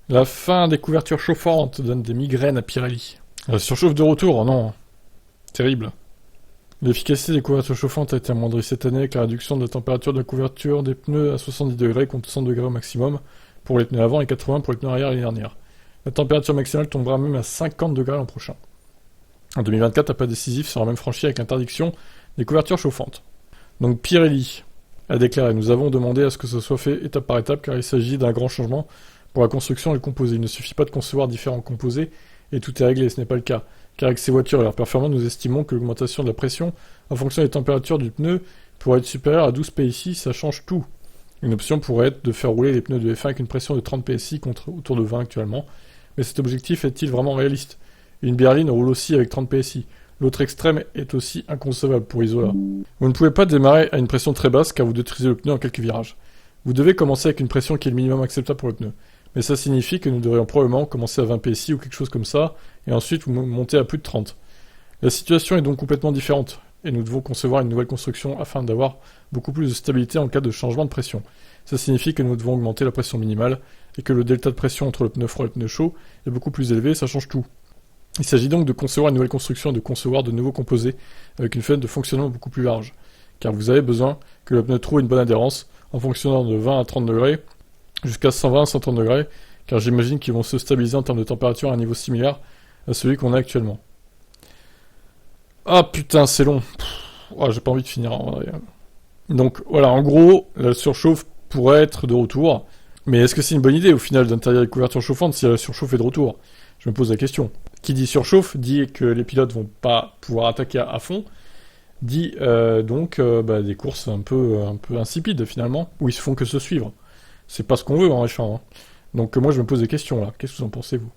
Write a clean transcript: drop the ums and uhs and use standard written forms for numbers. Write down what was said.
La fin des couvertures chauffantes donne des migraines à Pirelli. La surchauffe de retour, oh non. Terrible. L'efficacité des couvertures chauffantes a été amoindrie cette année avec la réduction de la température de la couverture des pneus à 70 degrés contre 100 degrés au maximum pour les pneus avant et 80 pour les pneus arrière l'année dernière. La température maximale tombera même à 50 degrés l'an prochain. En 2024, un pas décisif sera même franchi avec l'interdiction des couvertures chauffantes. Donc Pirelli a déclaré: nous avons demandé à ce que ce soit fait étape par étape car il s'agit d'un grand changement pour la construction et le composé. Il ne suffit pas de concevoir différents composés et tout est réglé, ce n'est pas le cas. Car avec ces voitures et leurs performances, nous estimons que l'augmentation de la pression en fonction des températures du pneu pourrait être supérieure à 12 PSI, ça change tout. Une option pourrait être de faire rouler les pneus de F1 avec une pression de 30 PSI contre autour de 20 actuellement. Mais cet objectif est-il vraiment réaliste? Une berline roule aussi avec 30 PSI. L'autre extrême est aussi inconcevable pour Isola. Vous ne pouvez pas démarrer à une pression très basse car vous détruisez le pneu en quelques virages. Vous devez commencer avec une pression qui est le minimum acceptable pour le pneu. Mais ça signifie que nous devrions probablement commencer à 20 PSI ou quelque chose comme ça, et ensuite vous montez à plus de 30. La situation est donc complètement différente, et nous devons concevoir une nouvelle construction afin d'avoir beaucoup plus de stabilité en cas de changement de pression. Ça signifie que nous devons augmenter la pression minimale, et que le delta de pression entre le pneu froid et le pneu chaud est beaucoup plus élevé, et ça change tout. Il s'agit donc de concevoir une nouvelle construction et de concevoir de nouveaux composés avec une fenêtre de fonctionnement beaucoup plus large, car vous avez besoin que le pneu trouve une bonne adhérence en fonctionnant de 20 à 30 degrés jusqu'à 120 à 130 degrés, car j'imagine qu'ils vont se stabiliser en termes de température à un niveau similaire à celui qu'on a actuellement. Ah putain, c'est long. Oh, j'ai pas envie de finir en vrai. Donc voilà, en gros, la surchauffe pourrait être de retour, mais est-ce que c'est une bonne idée au final d'interdire les couvertures chauffantes si la surchauffe est de retour? Je me pose la question. Qui dit surchauffe dit que les pilotes vont pas pouvoir attaquer à fond, dit donc des courses un peu insipides finalement, où ils se font que se suivre. C'est pas ce qu'on veut en F1. Hein. Donc moi je me pose des questions là. Qu'est-ce que vous en pensez vous?